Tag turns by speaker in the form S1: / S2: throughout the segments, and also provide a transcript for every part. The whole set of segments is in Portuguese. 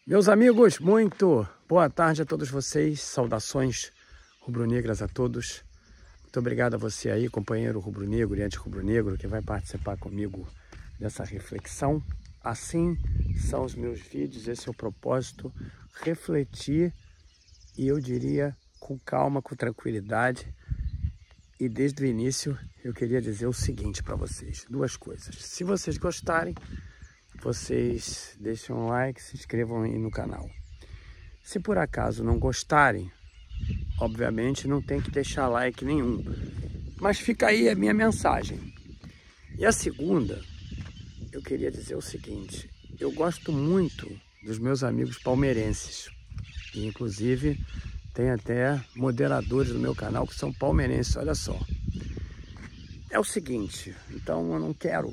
S1: Meus amigos, muito boa tarde a todos vocês, saudações rubro-negras a todos. Muito obrigado a você aí, companheiro rubro-negro e anti-rubro-negro, que vai participar comigo dessa reflexão. Assim são os meus vídeos, esse é o propósito, refletir e eu diria com calma, com tranquilidade. E desde o início eu queria dizer o seguinte para vocês, duas coisas. Se vocês gostarem, vocês deixem um like, se inscrevam aí no canal. Se por acaso não gostarem, obviamente não tem que deixar like nenhum. Mas fica aí a minha mensagem. E a segunda, eu queria dizer o seguinte. Eu gosto muito dos meus amigos palmeirenses. E inclusive tem até moderadores do meu canal que são palmeirenses, olha só. É o seguinte, então eu não quero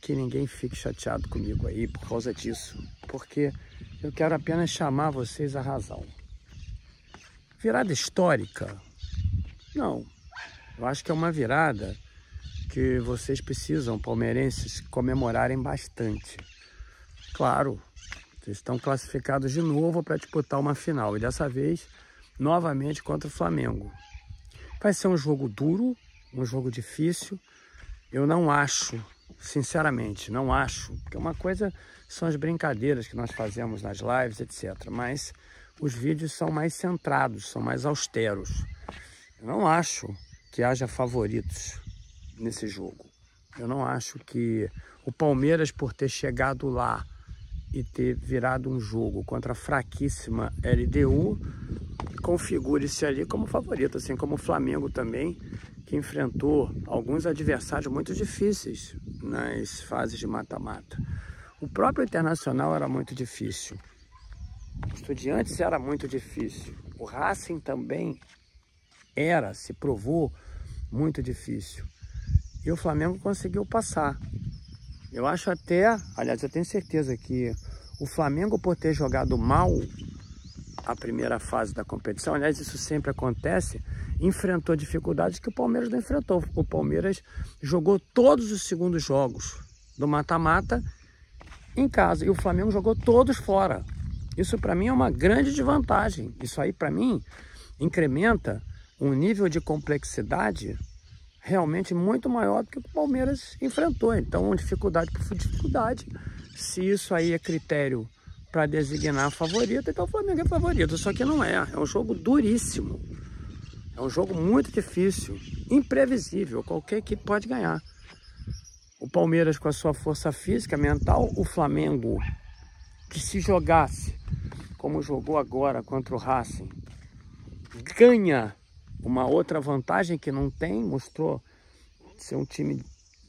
S1: que ninguém fique chateado comigo aí por causa disso, porque eu quero apenas chamar vocês à razão. Virada histórica? Não. Eu acho que é uma virada que vocês precisam, palmeirenses, comemorarem bastante. Claro, vocês estão classificados de novo para disputar uma final, e dessa vez, novamente contra o Flamengo. Vai ser um jogo duro, um jogo difícil. Eu não acho, sinceramente, não acho, porque uma coisa são as brincadeiras que nós fazemos nas lives, etc. Mas os vídeos são mais centrados, são mais austeros. Eu não acho que haja favoritos nesse jogo. Eu não acho que o Palmeiras, por ter chegado lá e ter virado um jogo contra a fraquíssima LDU, configure-se ali como favorito, assim como o Flamengo também, que enfrentou alguns adversários muito difíceis nas fases de mata-mata. O próprio Internacional era muito difícil. O Estudiantes era muito difícil. O Racing também se provou muito difícil. E o Flamengo conseguiu passar. Eu acho até, aliás, eu tenho certeza que o Flamengo, por ter jogado mal a primeira fase da competição, aliás, isso sempre acontece, enfrentou dificuldades que o Palmeiras não enfrentou. O Palmeiras jogou todos os segundos jogos do mata-mata em casa e o Flamengo jogou todos fora. Isso para mim é uma grande desvantagem. Isso aí para mim incrementa um nível de complexidade realmente muito maior do que o Palmeiras enfrentou. Então, dificuldade por dificuldade. Se isso aí é critério para designar favorito, então o Flamengo é favorito. Só que não é. É um jogo duríssimo. É um jogo muito difícil, imprevisível. Qualquer equipe pode ganhar. O Palmeiras com a sua força física, mental. O Flamengo, que se jogasse como jogou agora contra o Racing, ganha uma outra vantagem que não tem. Mostrou ser um time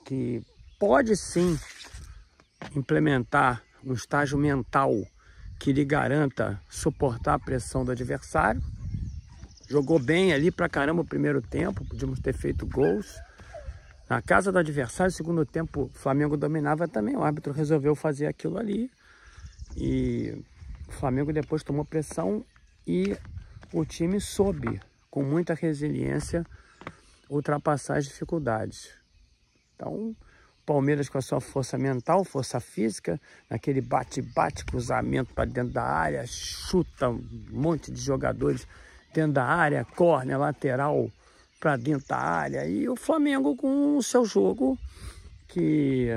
S1: que pode sim implementar um estágio mental que lhe garanta suportar a pressão do adversário. Jogou bem ali pra caramba o primeiro tempo, podíamos ter feito gols. Na casa do adversário, no segundo tempo, o Flamengo dominava também, o árbitro resolveu fazer aquilo ali. E o Flamengo depois tomou pressão e o time soube, com muita resiliência, ultrapassar as dificuldades. Então, Palmeiras com a sua força mental, força física, naquele bate-bate, cruzamento para dentro da área, chuta um monte de jogadores dentro da área, córner, lateral para dentro da área. E o Flamengo com o seu jogo que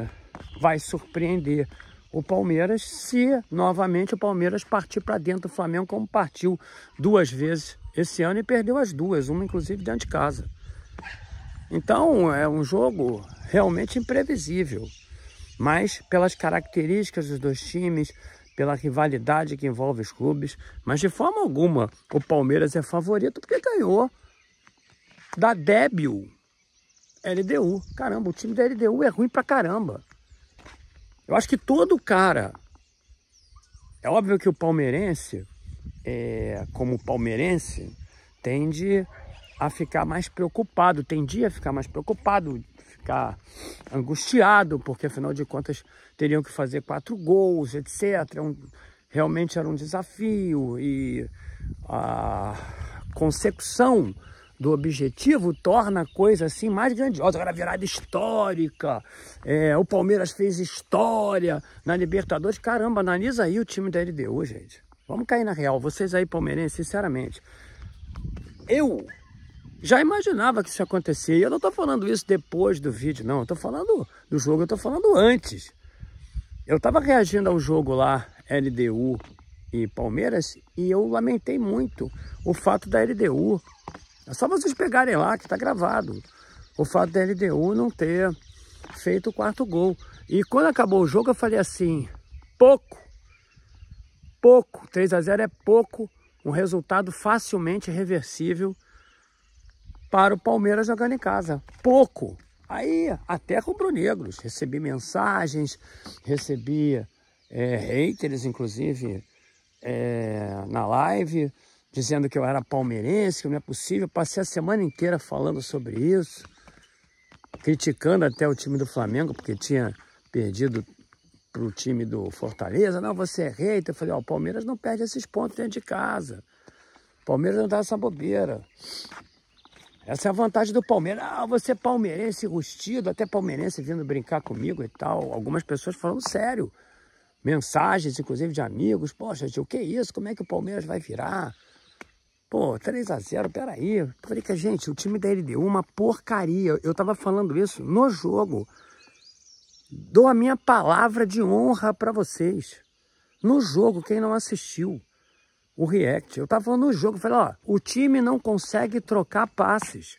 S1: vai surpreender o Palmeiras se novamente o Palmeiras partir para dentro do Flamengo como partiu duas vezes esse ano e perdeu as duas, uma inclusive dentro de casa. Então é um jogo realmente imprevisível, mas pelas características dos dois times, pela rivalidade que envolve os clubes, mas de forma alguma o Palmeiras é favorito porque ganhou da débil LDU. Caramba, o time da LDU é ruim pra caramba. Eu acho que todo cara, é óbvio que o palmeirense, como palmeirense, tende a ficar mais preocupado, tendia a ficar mais preocupado, ficar angustiado, porque afinal de contas teriam que fazer 4 gols, etc. Realmente era um desafio e a consecução do objetivo torna a coisa assim mais grandiosa. Agora, virada histórica, o Palmeiras fez história na Libertadores. Caramba, analisa aí o time da LDU, gente. Vamos cair na real. Vocês aí, palmeirenses, sinceramente, eu já imaginava que isso ia acontecer. E eu não tô falando isso depois do vídeo, não. Eu tô falando do jogo, eu tô falando antes. Eu tava reagindo ao jogo lá, LDU e Palmeiras, e eu lamentei muito o fato da LDU. É só vocês pegarem lá, que tá gravado. O fato da LDU não ter feito o 4º gol. E quando acabou o jogo, eu falei assim, pouco, 3-0 é pouco, um resultado facilmente reversível para o Palmeiras jogando em casa. Pouco. Aí, até rubro-negros, recebi mensagens, recebi haters, inclusive, na live, dizendo que eu era palmeirense, que não é possível. Passei a semana inteira falando sobre isso, criticando até o time do Flamengo, porque tinha perdido para o time do Fortaleza. Não, você é hater. Eu falei, ó, o Palmeiras não perde esses pontos dentro de casa. O Palmeiras não dá essa bobeira. Essa é a vantagem do Palmeiras. Ah, você é palmeirense rustido, até palmeirense vindo brincar comigo e tal. Algumas pessoas falando sério. Mensagens, inclusive, de amigos. Poxa, tio, o que é isso? Como é que o Palmeiras vai virar? Pô, 3-0, peraí. Eu falei que, gente, o time da LDU uma porcaria. Eu tava falando isso no jogo. Dou a minha palavra de honra para vocês. No jogo, quem não assistiu o react, eu tava falando no jogo, falei, ó, o time não consegue trocar passes.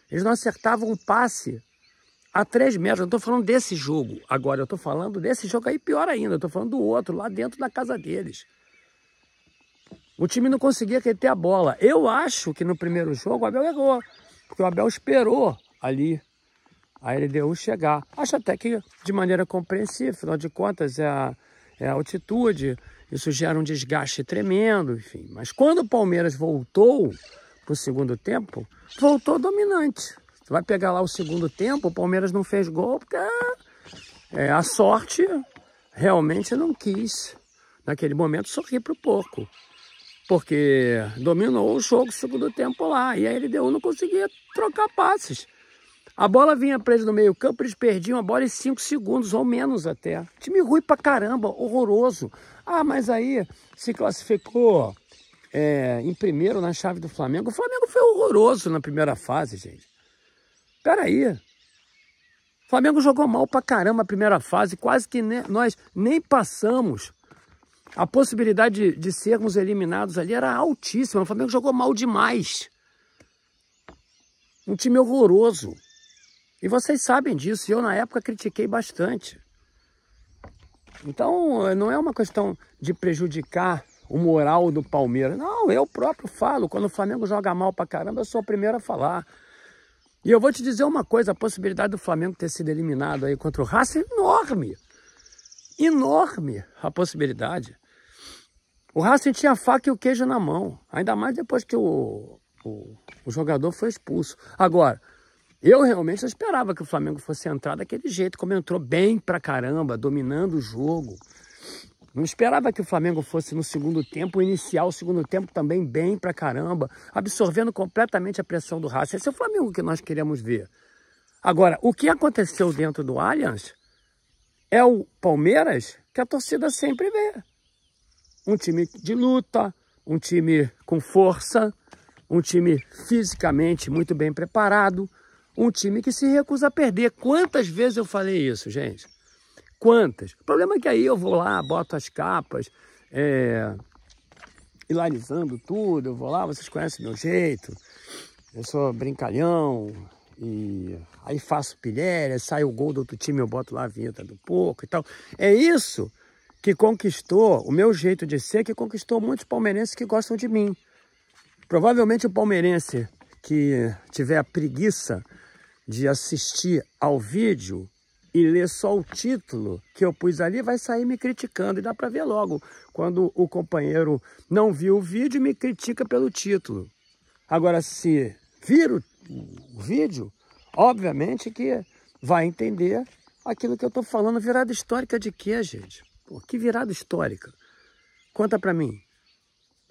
S1: Eles não acertavam um passe a 3 metros. Eu não tô falando desse jogo. Agora, eu tô falando desse jogo aí pior ainda. Eu tô falando do outro, lá dentro da casa deles. O time não conseguia ter a bola. Eu acho que no primeiro jogo o Abel errou. Porque o Abel esperou ali a LDU chegar. Acho até que de maneira compreensível. Afinal de contas, é a altitude. Isso gera um desgaste tremendo, enfim. Mas quando o Palmeiras voltou para o segundo tempo, voltou dominante. Você vai pegar lá o segundo tempo, o Palmeiras não fez gol porque a sorte realmente não quis, naquele momento, sorrir para o porco. Porque dominou o jogo no segundo tempo lá. E a LDU não conseguia trocar passes. A bola vinha presa no meio campo, eles perdiam a bola em 5 segundos, ou menos até. Time ruim pra caramba, horroroso. Ah, mas aí se classificou em primeiro na chave do Flamengo. O Flamengo foi horroroso na primeira fase, gente. Peraí. O Flamengo jogou mal pra caramba a primeira fase, quase que nós nem passamos. A possibilidade de sermos eliminados ali era altíssima. O Flamengo jogou mal demais. Um time horroroso. E vocês sabem disso. E eu, na época, critiquei bastante. Então, não é uma questão de prejudicar o moral do Palmeiras. Não, eu próprio falo. Quando o Flamengo joga mal pra caramba, eu sou o primeiro a falar. E eu vou te dizer uma coisa. A possibilidade do Flamengo ter sido eliminado aí contra o Racing é enorme. Enorme a possibilidade. O Racing tinha a faca e o queijo na mão. Ainda mais depois que o jogador foi expulso. Agora, eu realmente esperava que o Flamengo fosse entrar daquele jeito, como entrou bem pra caramba, dominando o jogo. Não esperava que o Flamengo fosse no segundo tempo, iniciar o segundo tempo também bem pra caramba, absorvendo completamente a pressão do Racing. Esse é o Flamengo que nós queremos ver. Agora, o que aconteceu dentro do Allianz é o Palmeiras que a torcida sempre vê. Um time de luta, um time com força, um time fisicamente muito bem preparado, um time que se recusa a perder. Quantas vezes eu falei isso, gente? Quantas? O problema é que aí eu vou lá, boto as capas, hilarizando tudo, eu vou lá, vocês conhecem meu jeito, eu sou brincalhão, e aí faço pilhéria, sai o gol do outro time, eu boto lá a vinheta do porco e tal. É isso que conquistou, o meu jeito de ser, que conquistou muitos palmeirenses que gostam de mim. Provavelmente o palmeirense que tiver a preguiça de assistir ao vídeo e ler só o título que eu pus ali, vai sair me criticando. E dá para ver logo, quando o companheiro não viu o vídeo, me critica pelo título. Agora, se vir o vídeo, obviamente que vai entender aquilo que eu estou falando. Virada histórica de quê, gente? Pô, que virada histórica? Conta para mim.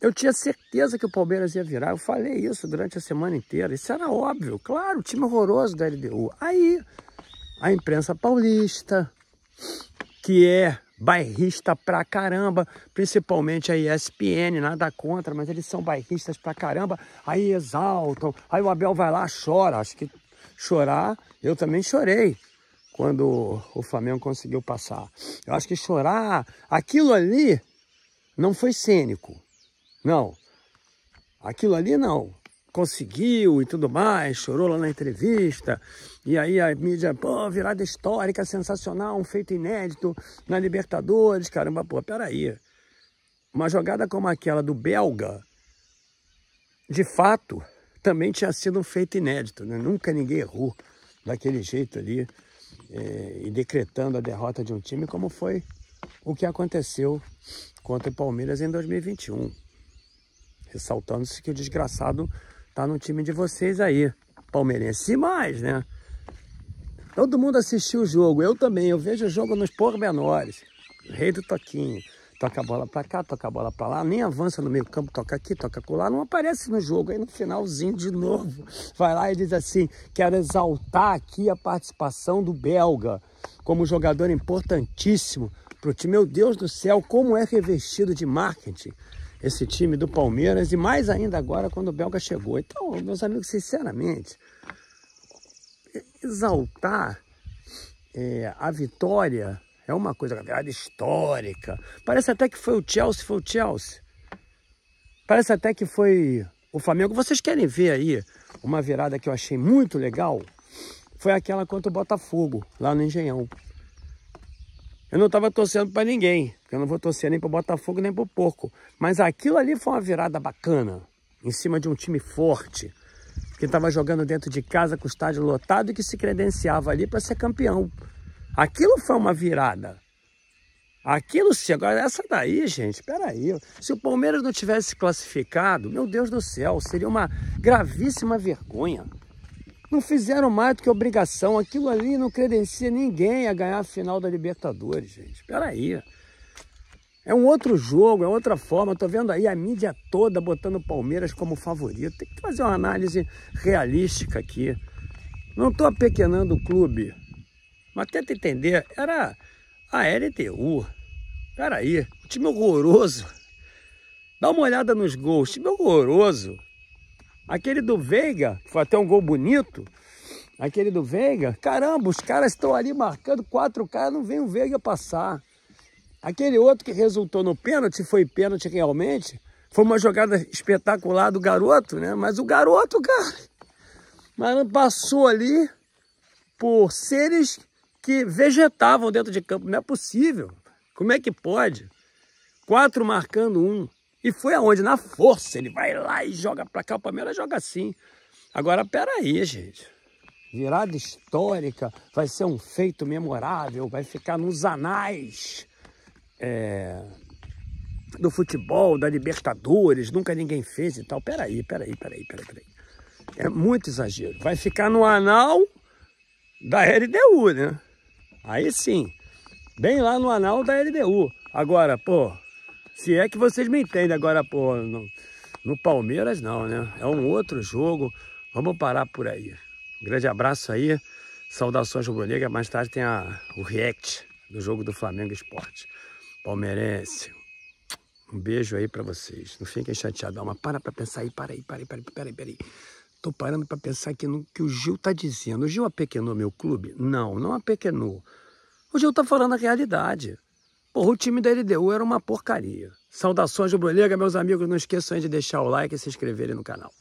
S1: Eu tinha certeza que o Palmeiras ia virar. Eu falei isso durante a semana inteira. Isso era óbvio. Claro, o time horroroso da LDU. Aí, a imprensa paulista, que é bairrista pra caramba, principalmente a ESPN, nada contra, mas eles são bairristas pra caramba. Aí exaltam. Aí o Abel vai lá, chora. Acho que chorar, eu também chorei quando o Flamengo conseguiu passar. Eu acho que chorar, aquilo ali não foi cênico. Não, aquilo ali não. Conseguiu e tudo mais, chorou lá na entrevista. E aí a mídia, pô, virada histórica, sensacional, um feito inédito na Libertadores. Caramba, pô, peraí. Uma jogada como aquela do belga, de fato, também tinha sido um feito inédito, né? Nunca ninguém errou daquele jeito ali, e decretando a derrota de um time, como foi o que aconteceu contra o Palmeiras em 2021. Ressaltando-se que o desgraçado tá no time de vocês aí, palmeirense. E mais, né? Todo mundo assistiu o jogo, eu também, eu vejo o jogo nos pormenores. Rei do toquinho. Toca a bola pra cá, toca a bola pra lá, nem avança no meio campo, toca aqui, toca acolá, não aparece no jogo. Aí no finalzinho de novo, vai lá e diz assim, quero exaltar aqui a participação do belga como jogador importantíssimo pro time. Meu Deus do céu, como é revestido de marketing esse time do Palmeiras, e mais ainda agora quando o belga chegou. Então, meus amigos, sinceramente, exaltar a vitória é uma coisa, uma virada histórica. Parece até que foi o Chelsea, Parece até que foi o Flamengo. Vocês querem ver aí uma virada que eu achei muito legal? Foi aquela contra o Botafogo, lá no Engenhão. Eu não estava torcendo para ninguém, porque eu não vou torcer nem para o Botafogo nem para o Porco. Mas aquilo ali foi uma virada bacana, em cima de um time forte, que estava jogando dentro de casa com o estádio lotado e que se credenciava ali para ser campeão. Aquilo foi uma virada. Aquilo sim. Agora essa daí, gente, peraí. Se o Palmeiras não tivesse classificado, meu Deus do céu, seria uma gravíssima vergonha. Não fizeram mais do que obrigação. Aquilo ali não credencia ninguém a ganhar a final da Libertadores, gente. Espera aí. É um outro jogo, é outra forma. Estou vendo aí a mídia toda botando o Palmeiras como favorito. Tem que fazer uma análise realística aqui. Não estou apequenando o clube, mas tenta entender. Era a LDU. Espera aí. Um time horroroso. Dá uma olhada nos gols. Time horroroso. Aquele do Veiga, que foi até um gol bonito, aquele do Veiga, caramba, os caras estão ali marcando 4 caras, não vem o Veiga passar. Aquele outro que resultou no pênalti, foi pênalti realmente, foi uma jogada espetacular do garoto, né? Mas o garoto, cara, mas não passou ali por seres que vegetavam dentro de campo. Não é possível. Como é que pode? 4 marcando 1. E foi aonde? Na força. Ele vai lá e joga pra cá. O Palmeiras joga assim. Agora, peraí, gente. Virada histórica. Vai ser um feito memorável. Vai ficar nos anais do futebol, da Libertadores. Nunca ninguém fez e tal. Peraí. É muito exagero. Vai ficar no anal da LDU, né? Aí sim. Bem lá no anal da LDU. Agora, pô... Se é que vocês me entendem agora, pô, no Palmeiras não, né? É um outro jogo, vamos parar por aí. Um grande abraço aí, saudações rubro-negras. Mais tarde tem o react do jogo do Flamengo Esporte. Palmeirense, um beijo aí pra vocês. Não fiquem chateados, mas para pra pensar aí, peraí. Tô parando pra pensar aqui no que o Gil tá dizendo. O Gil apequenou meu clube? Não, não apequenou. O Gil tá falando a realidade. Porra, o time da LDU era uma porcaria. Saudações rubro-negras, meus amigos. Não esqueçam de deixar o like e se inscreverem no canal.